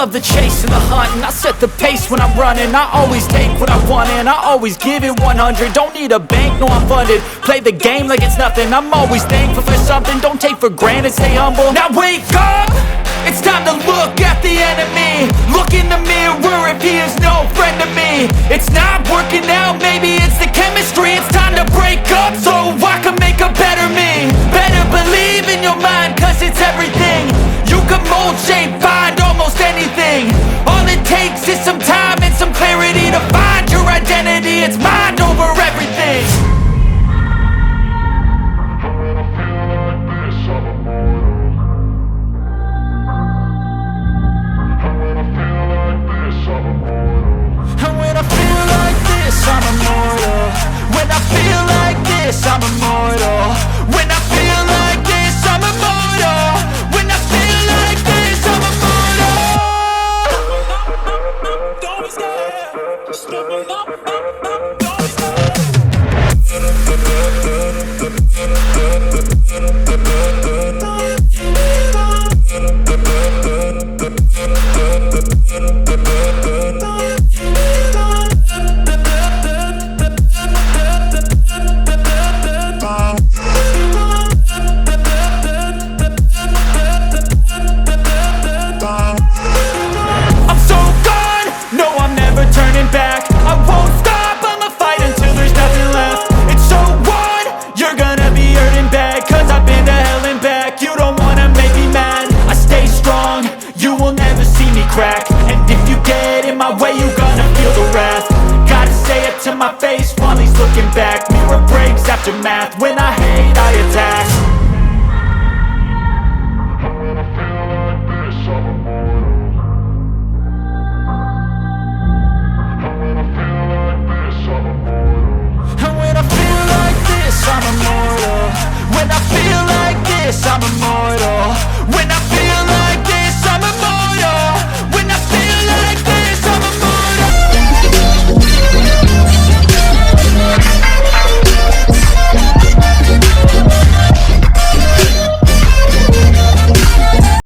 love the chase and the hunt, and I set the pace when I'm running. I always take what I want and I always give it 100. Don't need a bank, no I'm funded. Play the game like it's nothing. I'm always thankful for something. Don't take for granted, stay humble. Now wake up! It's time to look at the enemy. Look in the mirror if he is no friend to me. It's not working out, maybe it's the chemistry. It's time to break up so I can make a better me. Better believe in your mind, cause it's everything. You can mold, shape, find almost anything. All it takes is some time and some clarity to find your identity. It's mind over everything. I'm immortal. When I feel like this, I'm immortal. When I feel like this, I'm immortal. When I feel like this, I'm immortal. Don't be scared. Just level up, don't be scared. And if you get in my way, you gonna feel the wrath. Gotta say it to my face while he's looking back. Mirror breaks after math. When I hate, I attack.